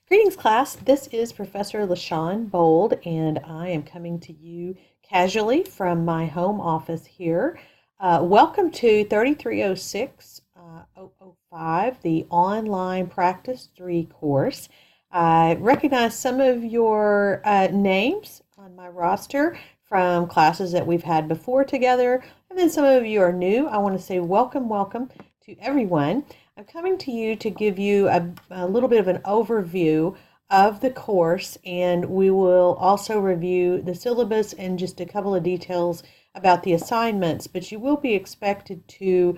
Greetings, class. This is Professor LaShawn Bold, and I am coming to you casually from my home office here. Welcome to 3306-005, the Online Practice 3 course. I recognize some of your names on my roster from classes that we've had before together, and then some of you are new. I want to say welcome to everyone. I'm coming to you to give you a little bit of an overview of the course, and we will also review the syllabus and just a couple of details about the assignments, but you will be expected to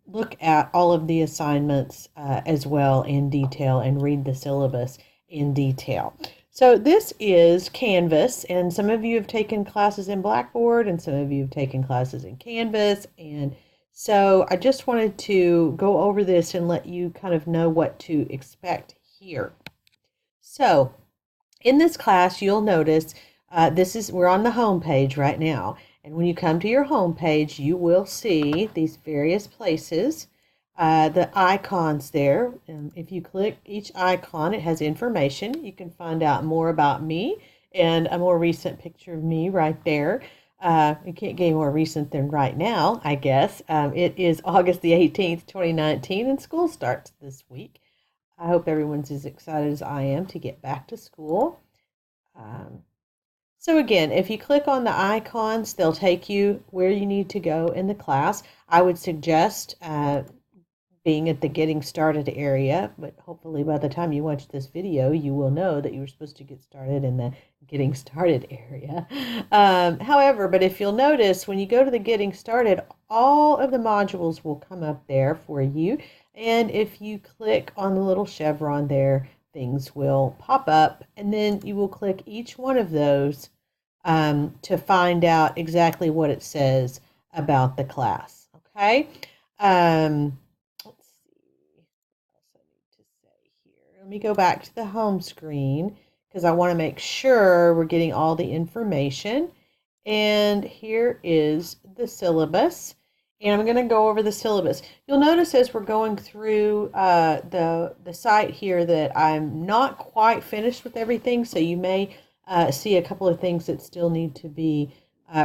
look at all of the assignments as well in detail and read the syllabus in detail. So this is Canvas, and some of you have taken classes in Blackboard and some of you have taken classes in Canvas, and so I just wanted to go over this and let you kind of know what to expect here. So in this class, you'll notice we're on the home page right now. And when you come to your home page, you will see these various places, the icons there. And if you click each icon, it has information. You can find out more about me and a more recent picture of me right there. You can't get any more recent than right now, I guess. It is August the 18th, 2019, and school starts this week. I hope everyone's as excited as I am to get back to school. So again, if you click on the icons, they'll take you where you need to go in the class. I would suggest being at the Getting Started area, but hopefully by the time you watch this video, you will know that you were supposed to get started in the Getting Started area. However, but if you'll notice, when you go to the Getting Started, all of the modules will come up there for you. And if you click on the little chevron there, things will pop up, and then you will click each one of those to find out exactly what it says about the class. Okay? Let's see what else I need to say here. Let me go back to the home screen because I want to make sure we're getting all the information. And here is the syllabus. And I'm going to go over the syllabus. You'll notice as we're going through the site here that I'm not quite finished with everything, so you may see a couple of things that still need to be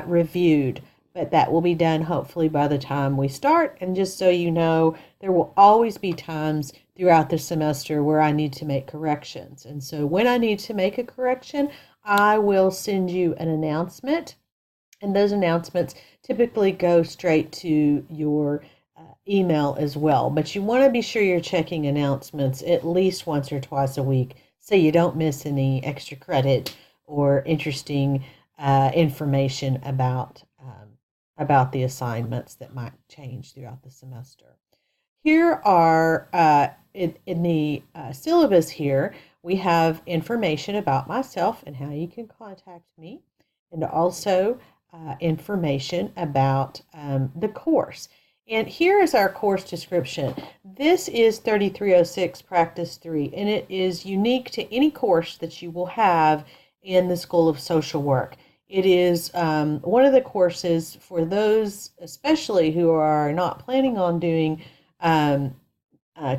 reviewed, but that will be done hopefully by the time we start. And just so you know, there will always be times throughout the semester where I need to make corrections. And so when I need to make a correction, I will send you an announcement. And those announcements typically go straight to your email as well. But you want to be sure you're checking announcements at least once or twice a week so you don't miss any extra credit or interesting information about the assignments that might change throughout the semester. Here are, in the syllabus here, we have information about myself and how you can contact me, and also information about the course. And here is our course description. This is 3306 Practice 3, and it is unique to any course that you will have in the School of Social Work. It is one of the courses for those especially who are not planning on doing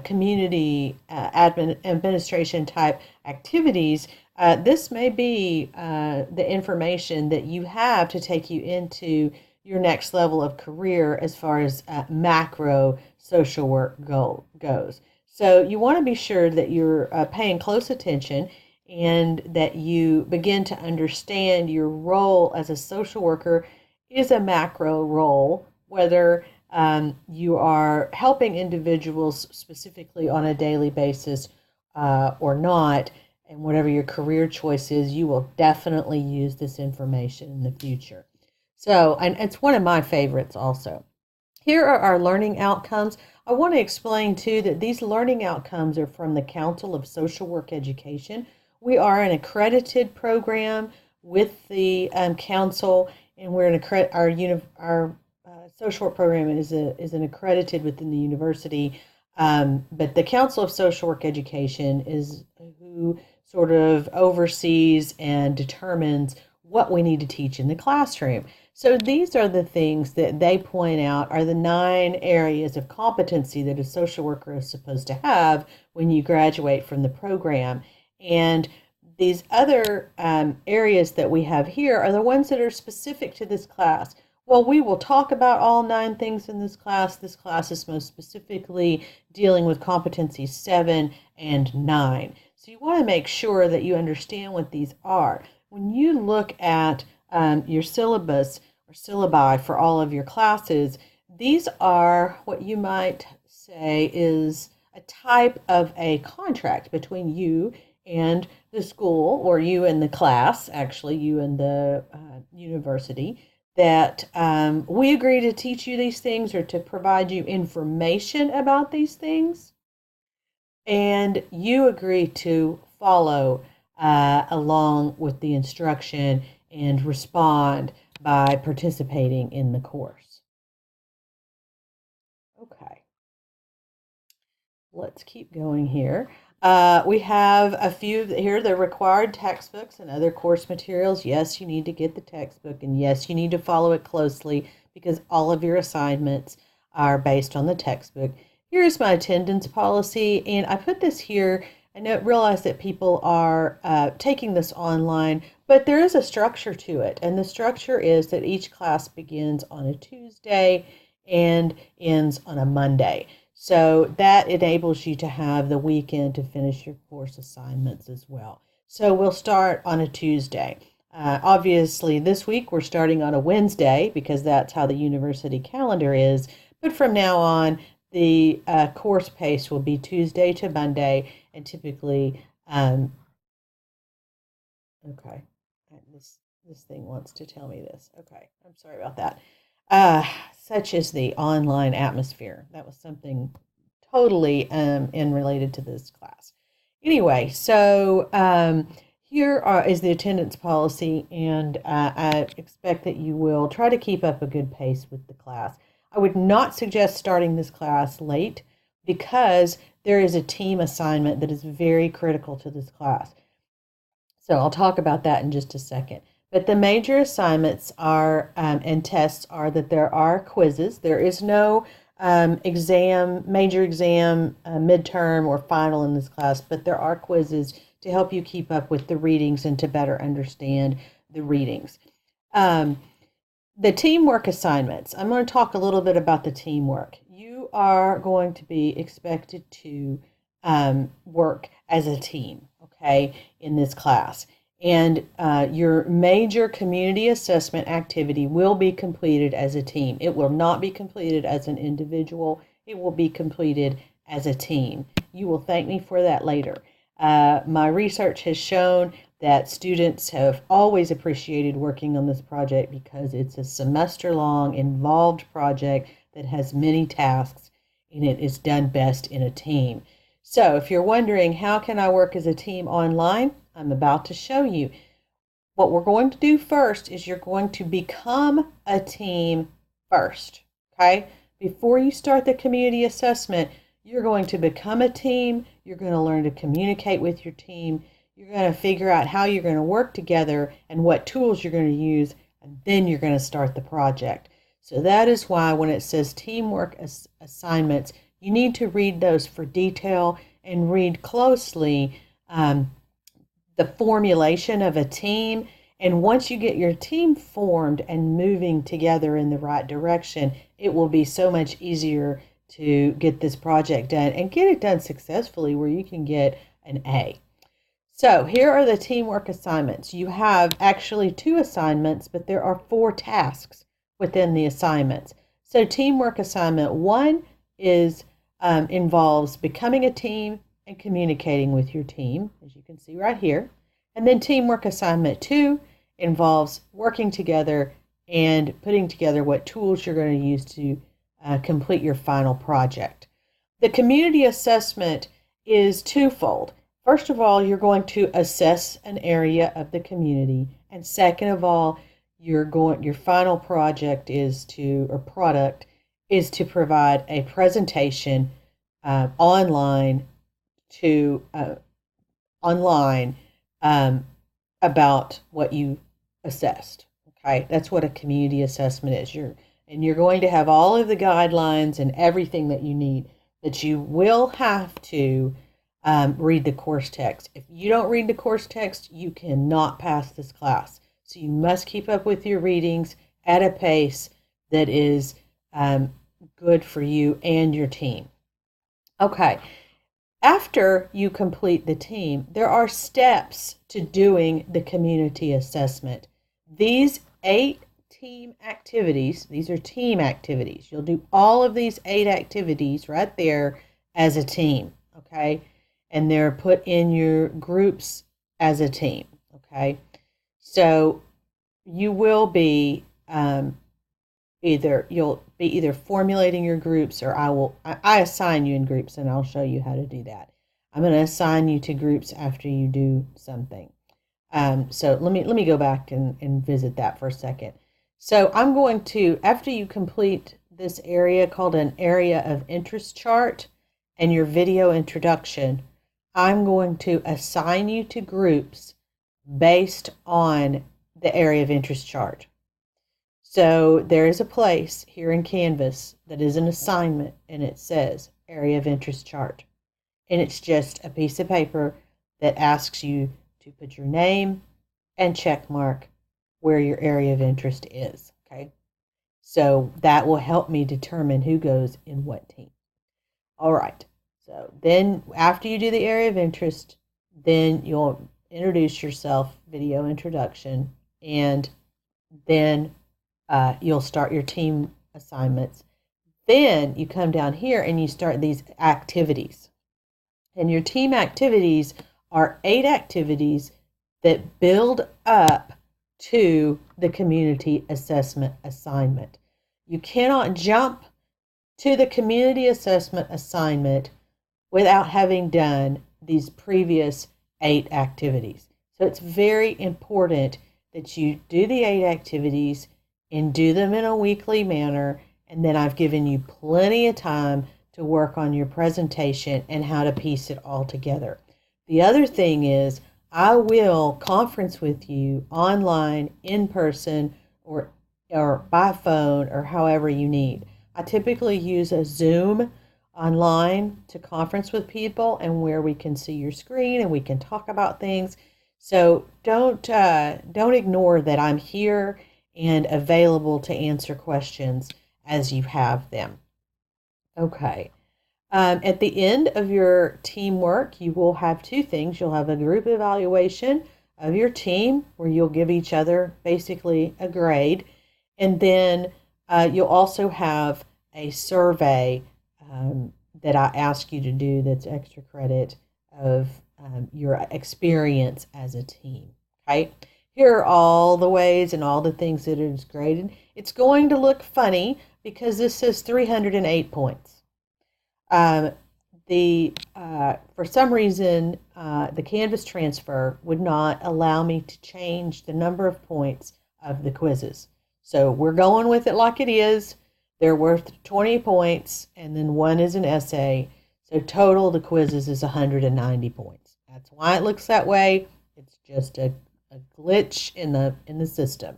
community administration type activities. This may be the information that you have to take you into your next level of career as far as macro social work goes. So you want to be sure that you're paying close attention and that you begin to understand your role as a social worker is a macro role, whether you are helping individuals specifically on a daily basis or not. And whatever your career choice is, you will definitely use this information in the future. So, and it's one of my favorites also. Here are our learning outcomes. I want to explain too that these learning outcomes are from the Council of Social Work Education. We are an accredited program with the council, and we're our social work program is an accredited within the university. But the Council of Social Work Education is who sort of oversees and determines what we need to teach in the classroom. So these are the things that they point out are the 9 areas of competency that a social worker is supposed to have when you graduate from the program. And these other areas that we have here are the ones that are specific to this class. Well, we will talk about all 9 things in this class. This class is most specifically dealing with competencies 7 and 9. So you want to make sure that you understand what these are. When you look at your syllabus or syllabi for all of your classes, these are what you might say is a type of a contract between you and the school, or you and the class, actually you and the university, that we agree to teach you these things or to provide you information about these things, and you agree to follow along with the instruction and respond by participating in the course. Okay, let's keep going here. We have a few here, the required textbooks and other course materials. Yes, you need to get the textbook, and yes, you need to follow it closely because all of your assignments are based on the textbook. Here's my attendance policy, and I put this here. I realize that people are taking this online, but there is a structure to it, and the structure is that each class begins on a Tuesday and ends on a Monday. So that enables you to have the weekend to finish your course assignments as well. So we'll start on a Tuesday. Obviously, this week we're starting on a Wednesday because that's how the university calendar is. But from now on, the course pace will be Tuesday to Monday, and typically, okay, this thing wants to tell me this. Okay, I'm sorry about that. Such is the online atmosphere. That was something totally in related to this class. Anyway, so here is the attendance policy, and I expect that you will try to keep up a good pace with the class. I would not suggest starting this class late because there is a team assignment that is very critical to this class. So I'll talk about that in just a second. But the major assignments are and tests are that there are quizzes. There is no major exam, midterm, or final in this class, but there are quizzes to help you keep up with the readings and to better understand the readings. The teamwork assignments. I'm going to talk a little bit about the teamwork. You are going to be expected to work as a team, okay, in this class. And your major community assessment activity will be completed as a team. It will not be completed as an individual. It will be completed as a team. You will thank me for that later. My research has shown that students have always appreciated working on this project because it's a semester-long involved project that has many tasks, and it is done best in a team. So if you're wondering, how can I work as a team online? I'm about to show you. What we're going to do first is you're going to become a team first, okay? Before you start the community assessment, you're going to become a team. You're going to learn to communicate with your team. You're going to figure out how you're going to work together and what tools you're going to use, and then you're going to start the project. So that is why when it says teamwork assignments, you need to read those for detail and read closely the formulation of a team. And once you get your team formed and moving together in the right direction, it will be so much easier to get this project done and get it done successfully where you can get an A. So here are the teamwork assignments. You have actually 2 assignments, but there are 4 tasks within the assignments. So teamwork assignment 1 is involves becoming a team and communicating with your team, as you can see right here. And then teamwork assignment 2 involves working together and putting together what tools you're going to use to complete your final project. The community assessment is twofold. First of all, you're going to assess an area of the community, and second of all, your final project is to, or product, is to provide a presentation online about what you assessed. Okay, that's what a community assessment is. You're going to have all of the guidelines and everything that you need, but you will have to read the course text. If you don't read the course text, you cannot pass this class. So you must keep up with your readings at a pace that is good for you and your team. Okay, after you complete the team, there are steps to doing the community assessment. These 8 team activities, these are team activities. You'll do all of these 8 activities right there as a team, okay? And they're put in your groups as a team, okay? So you will be you'll be either formulating your groups, or I assign you in groups, and I'll show you how to do that. I'm going to assign you to groups after you do something. So let me go back and visit that for a second. So I'm going to, after you complete this area called an area of interest chart and your video introduction, I'm going to assign you to groups based on the area of interest chart. So there is a place here in Canvas that is an assignment, and it says area of interest chart. And it's just a piece of paper that asks you to put your name and check mark where your area of interest is, okay? So that will help me determine who goes in what team. All right, so then after you do the area of interest, then you'll introduce yourself, video introduction, and then you'll start your team assignments. Then you come down here and you start these activities. And your team activities are 8 activities that build up to the community assessment assignment. You cannot jump to the community assessment assignment without having done these previous 8 activities. So it's very important that you do the 8 activities and do them in a weekly manner. And then I've given you plenty of time to work on your presentation and how to piece it all together. The other thing is, I will conference with you online, in person, or by phone, or however you need. I typically use a Zoom online to conference with people, and where we can see your screen and we can talk about things. So don't ignore that I'm here and available to answer questions as you have them. Okay. At the end of your teamwork, you will have 2 things. You'll have a group evaluation of your team where you'll give each other basically a grade. And then you'll also have a survey that I ask you to do that's extra credit of your experience as a team. Okay. Here are all the ways and all the things that is graded. It's going to look funny because this says 308 points. For some reason, the Canvas transfer would not allow me to change the number of points of the quizzes. So we're going with it like it is. They're worth 20 points, and then 1 is an essay. So total the quizzes is 190 points. That's why it looks that way. It's just a glitch in the system.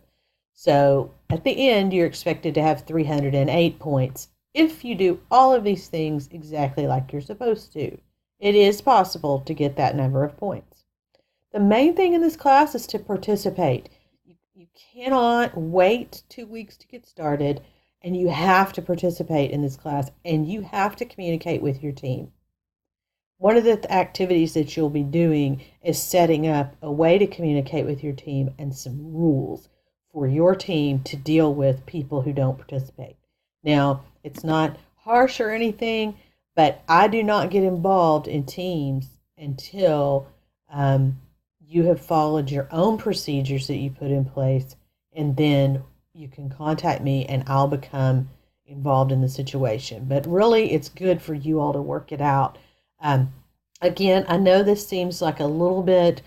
So at the end, you're expected to have 308 points if you do all of these things exactly like you're supposed to. It is possible to get that number of points. The main thing in this class is to participate. You cannot wait 2 weeks to get started, and you have to participate in this class, and you have to communicate with your team. One of the activities that you'll be doing is setting up a way to communicate with your team and some rules for your team to deal with people who don't participate. Now, it's not harsh or anything, but I do not get involved in teams until you have followed your own procedures that you put in place, and then you can contact me and I'll become involved in the situation. But really, it's good for you all to work it out. Again, I know this seems like a little bit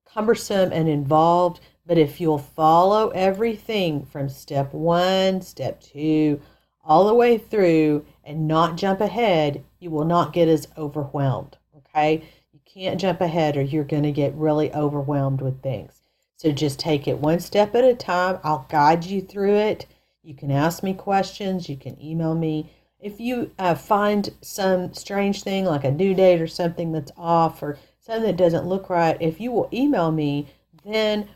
cumbersome and involved, but if you'll follow everything from step 1, step 2, all the way through and not jump ahead, you will not get as overwhelmed, okay? You can't jump ahead or you're going to get really overwhelmed with things. So just take it one step at a time. I'll guide you through it. You can ask me questions. You can email me. If you find some strange thing like a due date or something that's off or something that doesn't look right, if you will email me, then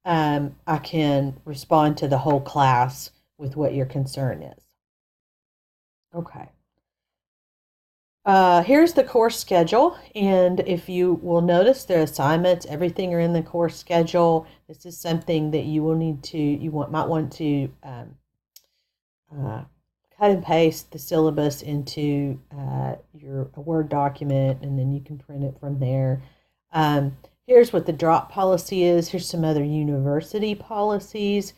I can respond to the whole class with what your concern is. Okay. Here's the course schedule, and if you will notice, the assignments, everything are in the course schedule. This is something that you will need to, might want to cut and paste the syllabus into your Word document, and then you can print it from there. Here's what the drop policy is. Here's some other university policies.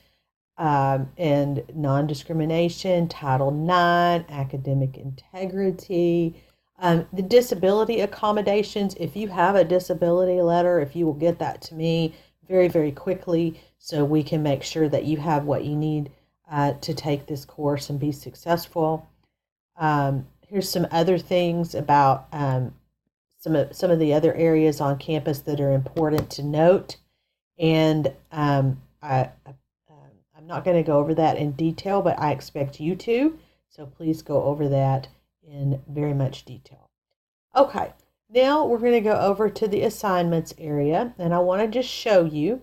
And non-discrimination, Title IX, academic integrity, the disability accommodations. If you have a disability letter, if you will get that to me very, very quickly so we can make sure that you have what you need to take this course and be successful. Here's some other things about some of the other areas on campus that are important to note. And I'm not going to go over that in detail, but I expect you to. So please go over that in very much detail. Okay, now we're going to go over to the assignments area, and I want to just show you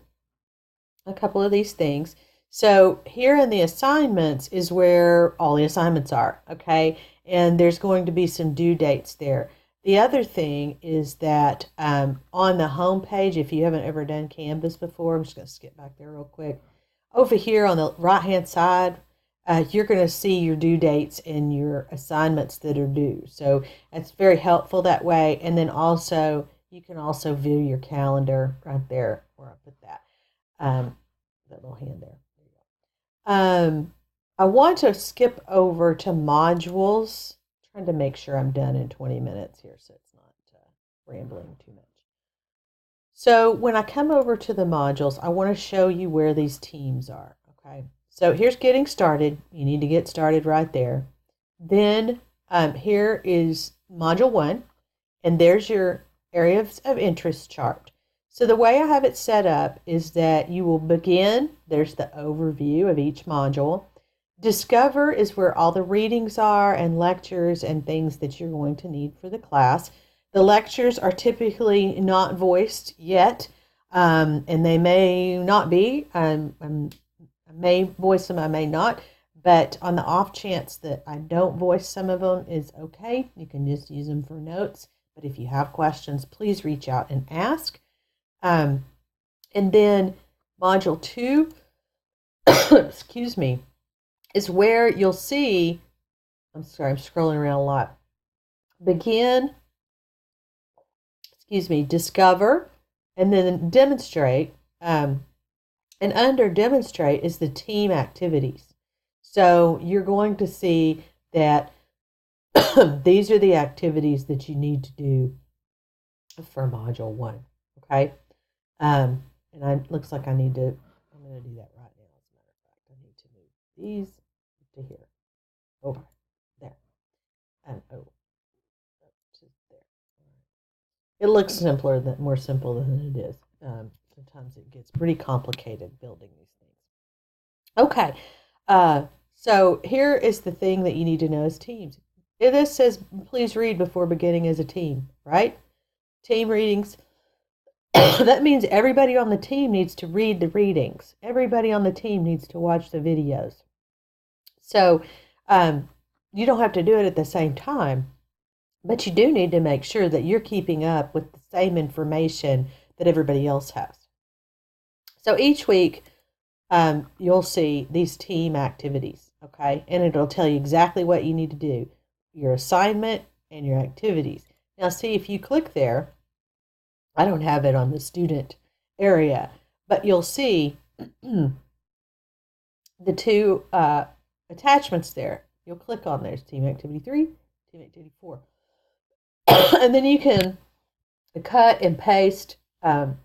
a couple of these things. So here in the assignments is where all the assignments are, okay? And there's going to be some due dates there. The other thing is that on the home page, if you haven't ever done Canvas before, I'm just going to skip back there real quick. Over here on the right-hand side, you're going to see your due dates and your assignments that are due. So it's very helpful that way. And then also, you can also view your calendar right there where I put that. That little hand there. There you go. I want to skip over to modules. I'm trying to make sure I'm done in 20 minutes here so it's not rambling too much. So when I come over to the modules, I want to show you where these teams are, okay? So here's getting started. You need to get started right there. Then here is module 1, and there's your areas of interest chart. So the way I have it set up is that you will begin, there's the overview of each module. Discover is where all the readings are and lectures and things that you're going to need for the class. The lectures are typically not voiced yet, and they may not be. I may voice them, I may not, but on the off chance that I don't voice some of them is okay. You can just use them for notes, but if you have questions, please reach out and ask. And then Module 2, excuse me, is where you'll see, I'm sorry, I'm scrolling around a lot. Begin, discover, and then demonstrate. And under demonstrate is the team activities. So you're going to see that these are the activities that you need to do for Module 1, okay? And looks like I'm going to do that right now, as a matter of fact. I need to move these to here, over, there, and over, to there. It looks more simple than it is. Sometimes it gets pretty complicated building these things. Okay, so here is the thing that you need to know as teams. This says, please read before beginning as a team, right? Team readings. That means everybody on the team needs to read the readings. Everybody on the team needs to watch the videos. So you don't have to do it at the same time, but you do need to make sure that you're keeping up with the same information that everybody else has. So each week, you'll see these team activities, okay? And it'll tell you exactly what you need to do, your assignment and your activities. Now, see, if you click there, I don't have it on the student area, but you'll see the two attachments there. You'll click on there's Team Activity 3, Team Activity 4. And then you can cut and paste, or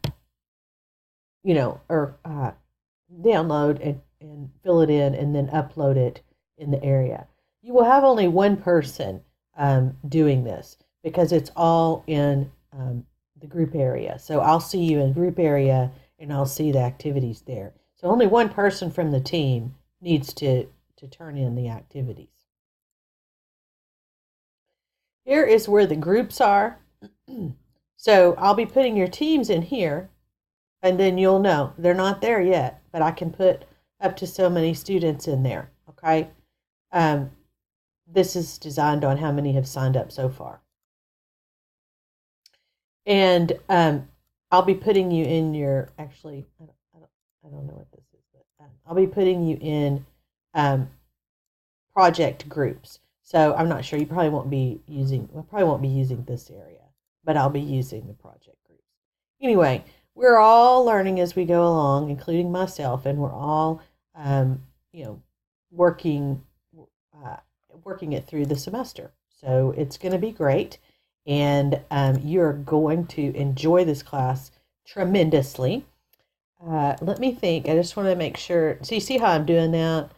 download and fill it in and then upload it in the area. You will have only one person doing this because it's all in the group area. So I'll see you in group area and I'll see the activities there. So only one person from the team needs to turn in the activities. Here is where the groups are. So I'll be putting your teams in here, and then you'll know they're not there yet, but I can put up to so many students in there, okay? This is designed on how many have signed up so far. And I'll be putting you in your, actually, I don't know what this is, but I'll be putting you in project groups. So I'm not sure, you probably won't be using, this area, but I'll be using the project groups. Anyway, we're all learning as we go along, including myself, and we're all, working it through the semester. So it's going to be great, and you're going to enjoy this class tremendously. Let me think. I just want to make sure. So you see how I'm doing that?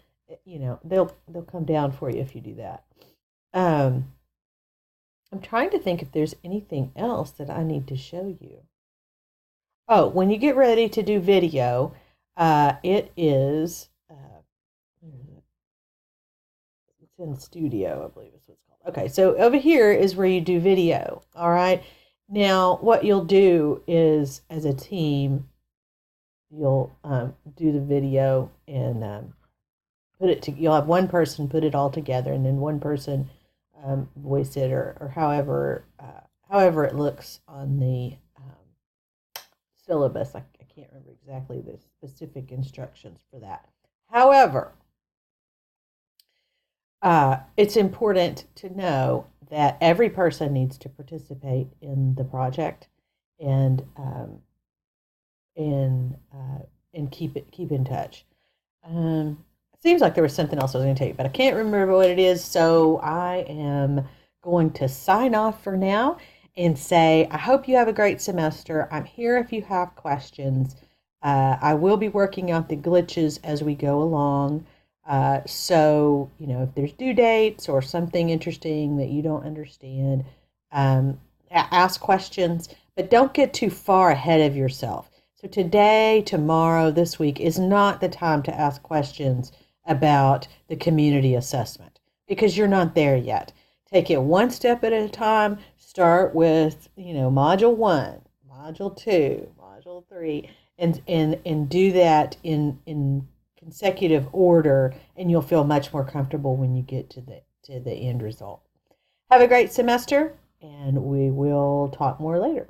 They'll come down for you if you do that. I'm trying to think if there's anything else that I need to show you. Oh, when you get ready to do video, it is, it's in Studio, I believe is what it's called. Okay, so over here is where you do video, all right? Now, what you'll do is, as a team, you'll do the video and you'll have one person put it all together, and then one person voice it, or however it looks on the syllabus. I can't remember exactly the specific instructions for that. However, it's important to know that every person needs to participate in the project and keep in touch. It seems like there was something else I was going to tell you, but I can't remember what it is. So I am going to sign off for now and say, I hope you have a great semester. I'm here if you have questions. I will be working out the glitches as we go along. So, if there's due dates or something interesting that you don't understand, ask questions, but don't get too far ahead of yourself. So today, tomorrow, this week is not the time to ask questions about the community assessment because you're not there yet. Take it one step at a time. Start with, module 1, module 2, module 3, and do that in consecutive order, and you'll feel much more comfortable when you get to the end result. Have a great semester, and we will talk more later.